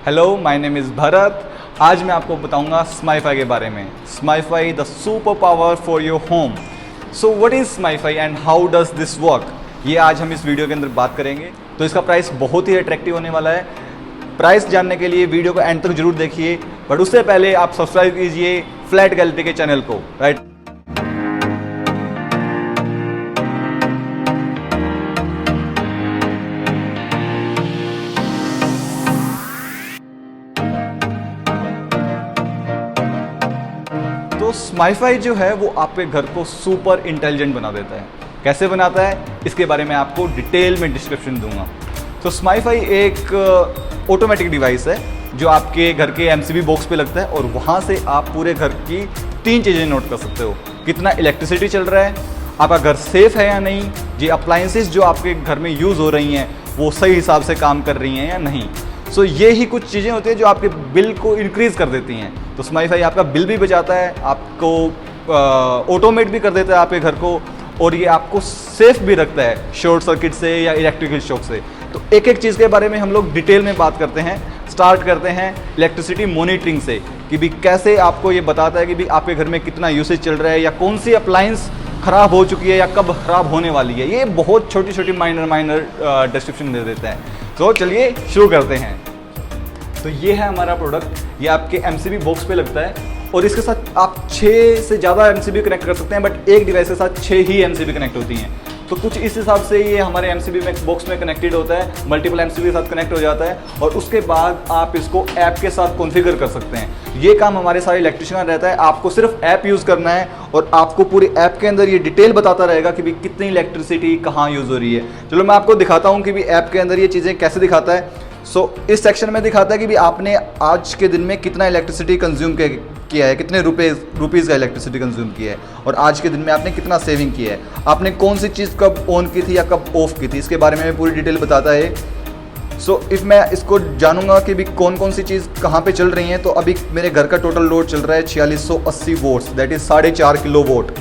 Hello, my name is Bharat. आज मैं आपको बताऊंगा स्माइफाई के बारे में। Smify the super power for your home. So what is Smify and how does this work, ये आज हम इस वीडियो के अंदर बात करेंगे। तो इसका प्राइस बहुत ही अट्रैक्टिव होने वाला है। प्राइस जानने के लिए वीडियो को एंड तक जरूर देखिए, बट उससे पहले आप सब्सक्राइब कीजिए फ्लैट गैलरी के चैनल को, राइट। तो स्माइफाई जो है वो आपके घर को सुपर इंटेलिजेंट बना देता है। कैसे बनाता है इसके बारे में आपको डिटेल में डिस्क्रिप्शन दूंगा। तो स्माइफाई एक ऑटोमेटिक डिवाइस है जो आपके घर के एमसीबी बॉक्स पे लगता है और वहाँ से आप पूरे घर की 3 चीज़ें नोट कर सकते हो। कितना इलेक्ट्रिसिटी चल रहा है, आपका घर सेफ है या नहीं, ये अप्लायंसेस जो आपके घर में यूज़ हो रही हैं वो सही हिसाब से काम कर रही हैं या नहीं। सो ये ही कुछ चीज़ें होती हैं जो आपके बिल को इंक्रीज़ कर देती हैं। तो स्माइफाई आपका बिल भी बचाता है, आपको ऑटोमेट भी कर देता है आपके घर को, और ये आपको सेफ भी रखता है शॉर्ट सर्किट से या इलेक्ट्रिकल शॉक से। तो एक एक चीज़ के बारे में हम लोग डिटेल में बात करते हैं। स्टार्ट करते हैं इलेक्ट्रिसिटी मॉनिटरिंग से कि भी कैसे आपको ये बताता है कि भी आपके घर में कितना यूसेज चल रहा है या कौन सी अप्लायंस ख़राब हो चुकी है या कब ख़राब होने वाली है। ये बहुत छोटी छोटी माइनर डिस्क्रिप्शन दे देता है। तो चलिए शुरू करते हैं। तो ये है हमारा प्रोडक्ट, ये आपके एमसीबी बॉक्स पे लगता है और इसके साथ आप 6 से ज़्यादा एमसीबी कनेक्ट कर सकते हैं, बट एक डिवाइस के साथ 6 ही एमसीबी कनेक्ट होती हैं। तो कुछ इस हिसाब से ये हमारे एमसीबी में बॉक्स में कनेक्टेड होता है, मल्टीपल एमसीबी के साथ कनेक्ट हो जाता है और उसके बाद आप इसको ऐप के साथ कॉन्फ़िगर कर सकते हैं। ये काम हमारे सारे इलेक्ट्रिशियन रहता है। आपको सिर्फ ऐप यूज़ करना है और आपको पूरे ऐप के अंदर ये डिटेल बताता रहेगा कि भी कितनी इलेक्ट्रिसिटी कहाँ यूज़ हो रही है। चलो मैं आपको दिखाता हूँ कि भी ऐप के अंदर ये चीज़ें कैसे दिखाता है। इस सेक्शन में दिखाता है कि भी आपने आज के दिन में कितना इलेक्ट्रिसिटी कंज्यूम किया है, कितने रुपीज़ का इलेक्ट्रिसिटी कंज्यूम किया है और आज के दिन में आपने कितना सेविंग किया है, आपने कौन सी चीज़ कब ऑन की थी या कब ऑफ की थी, इसके बारे में पूरी डिटेल बताता है। इफ़ मैं इसको जानूंगा कि भी कौन कौन सी चीज़ कहाँ पे चल रही हैं, तो अभी मेरे घर का टोटल लोड चल रहा है 4680 votes, that is 4.5 kilo vote.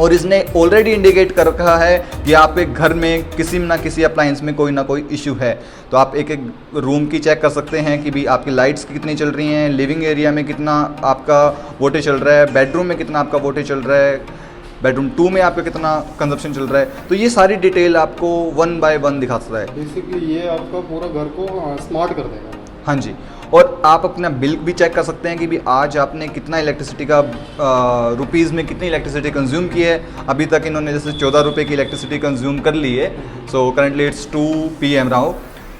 और इसने ऑलरेडी इंडिकेट कर रखा है कि आपके घर में किसी ना किसी अप्लायंस में कोई ना कोई इशू है। तो आप एक एक रूम की चेक कर सकते हैं कि भी आपकी लाइट्स कितनी चल रही हैं, लिविंग एरिया में कितना आपका वोल्टेज चल रहा है, बेडरूम में कितना आपका वोल्टेज चल रहा है, बेडरूम 2 में आपका कितना कंजप्शन चल रहा है। तो ये सारी डिटेल आपको 1 बाय 1 दिखाता है। बेसिकली ये आपका पूरा घर को स्मार्ट कर देगा। हाँ जी, और आप अपना बिल भी चेक कर सकते हैं कि भी आज आपने कितना इलेक्ट्रिसिटी का रुपीज़ में कितनी इलेक्ट्रिसिटी कंज्यूम की है। अभी तक इन्होंने जैसे 14 रुपये की इलेक्ट्रिसिटी कंज्यूम कर ली है। सो करंटली इट्स 2 PM राउ।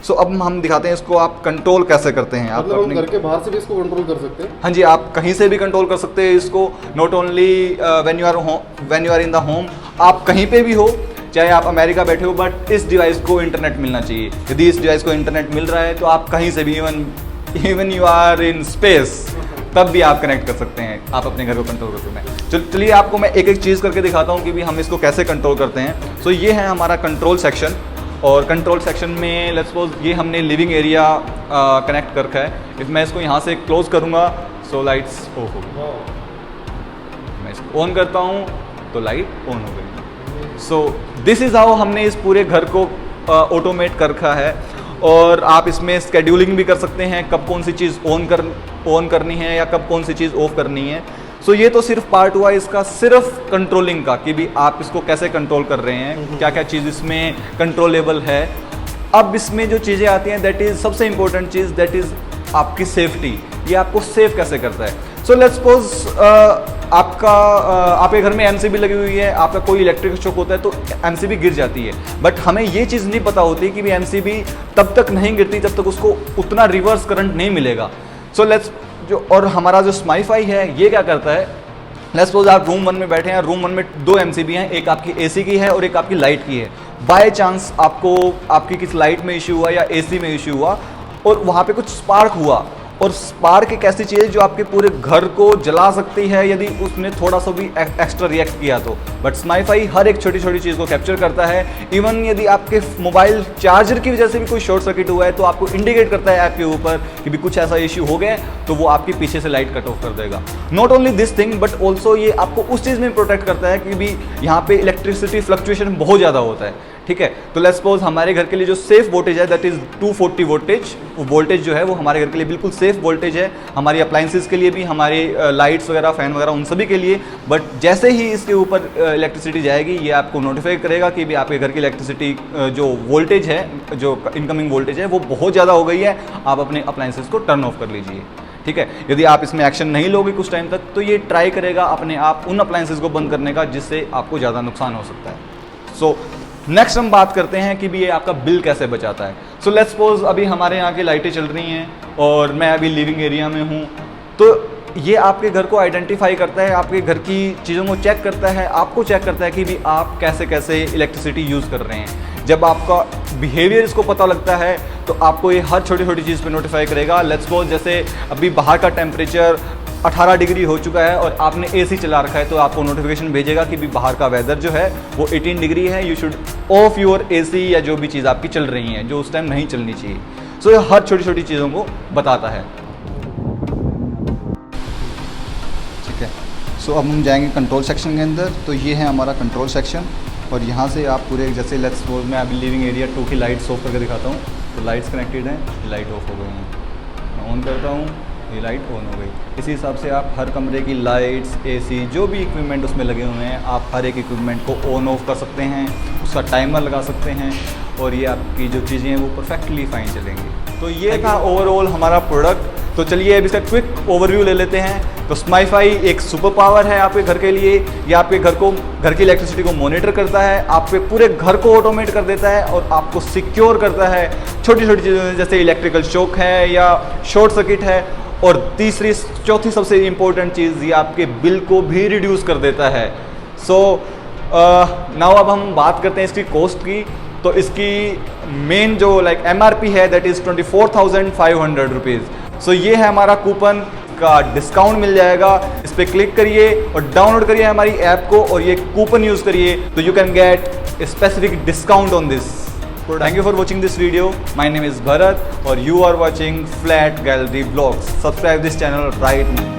सो अब हम दिखाते हैं इसको आप कंट्रोल कैसे करते हैं। आप मतलब अपने घर के बाहर से भी इसको कंट्रोल कर सकते हैं। हाँ जी, आप कहीं से भी कंट्रोल कर सकते हैं इसको। Not only when you are in the home, आप कहीं पे भी हो, चाहे आप अमेरिका बैठे हो, बट इस डिवाइस को इंटरनेट मिलना चाहिए। यदि इस डिवाइस को इंटरनेट मिल रहा है तो आप कहीं से भी, even you are in space, तब भी आप कनेक्ट कर सकते हैं, आप अपने घर को कंट्रोल कर सकते हैं। चलिए आपको मैं एक एक चीज़ करके दिखाता हूँ कि भी हम इसको कैसे कंट्रोल करते हैं। सो ये है हमारा कंट्रोल सेक्शन, और कंट्रोल सेक्शन में लेट्स सपोज ये हमने लिविंग एरिया कनेक्ट कर रखा है। इफ मैं इसको यहाँ से क्लोज करूँगा सो लाइट्स ऑफ हो गई, मैं इसको ऑन करता हूँ तो लाइट ऑन हो गई। सो दिस इज़ हाउ हमने इस पूरे घर को ऑटोमेट कर रखा है। और आप इसमें स्केड्यूलिंग भी कर सकते हैं, कब कौन सी चीज़ ऑन करनी है या कब कौन सी चीज़ ऑफ करनी है। सो ये तो सिर्फ पार्ट हुआ इसका, सिर्फ कंट्रोलिंग का, कि भी आप इसको कैसे कंट्रोल कर रहे हैं, क्या क्या चीज़ इसमें कंट्रोलेबल है। अब इसमें जो चीज़ें आती हैं, दैट इज़ सबसे इंपॉर्टेंट चीज़, दैट इज़ आपकी सेफ्टी। ये आपको सेफ कैसे करता है। सो लेट्स सपोज आपके घर में एमसीबी लगी हुई है, आपका कोई इलेक्ट्रिक शॉक होता है तो एमसीबी गिर जाती है, बट हमें ये चीज़ नहीं पता होती कि भी एमसीबी तब तक नहीं गिरती जब तक उसको उतना रिवर्स करंट नहीं मिलेगा। और हमारा जो स्माइफाई है ये क्या करता है, लेट्स सपोज आप रूम 1 में बैठे हैं, रूम 1 में 2 एमसीबी हैं, एक आपकी एसी की है और एक आपकी लाइट की है। बाय चांस आपकी किस लाइट में इशू हुआ या एसी में इशू हुआ और वहाँ पे कुछ स्पार्क हुआ, और स्पार्क एक ऐसी चीज़ जो आपके पूरे घर को जला सकती है यदि उसने थोड़ा सा भी एक्स्ट्रा रिएक्ट किया तो। बट स्माइफाई हर एक छोटी छोटी चीज़ को कैप्चर करता है। इवन यदि आपके मोबाइल चार्जर की वजह से भी कोई शॉर्ट सर्किट हुआ है तो आपको इंडिकेट करता है ऐप के ऊपर कि भी कुछ ऐसा इश्यू हो गया, तो वो आपके पीछे से लाइट कट ऑफ कर देगा। Not only this thing but also ये आपको उस चीज़ में प्रोटेक्ट करता है कि भी यहाँ पे इलेक्ट्रिसिटी फ्लक्चुएशन बहुत ज़्यादा होता है, ठीक है। तो लेट्स सपोज हमारे घर के लिए जो सेफ वोल्टेज है दैट इज 240 वोल्टेज, वो वोल्टेज जो है वो हमारे घर के लिए बिल्कुल सेफ वोल्टेज है, हमारी अप्लाइंसेस के लिए भी, हमारी लाइट्स वगैरह, फैन वगैरह, उन सभी के लिए। बट जैसे ही इसके ऊपर इलेक्ट्रिसिटी जाएगी ये आपको नोटिफाई करेगा कि भी आपके घर की इलेक्ट्रिसिटी जो वोल्टेज है, जो इनकमिंग वोल्टेज है वो बहुत ज़्यादा हो गई है, आप अपने अप्लाइंसेस को टर्न ऑफ कर लीजिए। ठीक है, यदि आप इसमें एक्शन नहीं लोगे कुछ टाइम तक तो ये ट्राई करेगा अपने आप उन अप्लाइंसेस को बंद करने का जिससे आपको ज़्यादा नुकसान हो सकता है। सो नेक्स्ट हम बात करते हैं कि भी ये आपका बिल कैसे बचाता है। सो लेट्स सपोज अभी हमारे यहाँ की लाइटें चल रही हैं और मैं अभी लिविंग एरिया में हूँ, तो ये आपके घर को आइडेंटिफाई करता है, आपके घर की चीज़ों को चेक करता है, आपको चेक करता है कि भी आप कैसे कैसे इलेक्ट्रिसिटी यूज़ कर रहे हैं। जब आपका बिहेवियर इसको पता लगता है तो आपको ये हर छोटी छोटी चीज़ पे नोटिफाई करेगा। लेट्स सपोज जैसे अभी बाहर का टेम्परेचर 18 डिग्री हो चुका है और आपने एसी चला रखा है तो आपको नोटिफिकेशन भेजेगा कि भी बाहर का वेदर जो है वो 18 डिग्री है, you should of your AC या जो भी चीज़ आपकी चल रही है जो उस टाइम नहीं चलनी चाहिए। सो ये हर छोटी छोटी चीज़ों को बताता है। ठीक है, सो अब हम जाएंगे कंट्रोल सेक्शन के अंदर। तो ये है हमारा कंट्रोल सेक्शन और यहाँ से आप पूरे जैसे लेट्स सपोज मैं अभी लिविंग एरिया 2 की लाइट्स ऑफ करके दिखाता हूँ। तो लाइट्स कनेक्टेड हैं, लाइट ऑफ हो गई हैं, मैं ऑन करता हूँ, ये लाइट ऑन हो गई। इसी हिसाब से आप हर कमरे की लाइट्स, एसी, जो भी इक्विपमेंट उसमें लगे हुए हैं, आप हर एक इक्विपमेंट को ऑन ऑफ कर सकते हैं, उसका टाइमर लगा सकते हैं और ये आपकी जो चीज़ें हैं वो परफेक्टली फाइन चलेंगी। तो ये था ओवरऑल हमारा प्रोडक्ट। तो चलिए अब इसका क्विक ओवरव्यू ले लेते हैं। तो स्माइफाई एक सुपर पावर है आपके घर के लिए। ये आपके घर की इलेक्ट्रिसिटी को मॉनिटर करता है, आपके पूरे घर को ऑटोमेट कर देता है और आपको सिक्योर करता है छोटी छोटी चीज़ें जैसे इलेक्ट्रिकल शॉक है या शॉर्ट सर्किट है। और चौथी सबसे इम्पोर्टेंट चीज़, ये आपके बिल को भी रिड्यूस कर देता है। सो नाउ अब हम बात करते हैं इसकी कॉस्ट की। तो इसकी मेन जो MRP है दैट इज़ 24,500 रुपीज़। सो ये है हमारा कूपन का डिस्काउंट मिल जाएगा। इस पर क्लिक करिए और डाउनलोड करिए हमारी ऐप को और ये कूपन यूज़ करिए तो you can get a specific discount on this. Thank you for watching this video. My name is Bharat or you are watching Flat Gallery Vlogs. Subscribe this channel right now.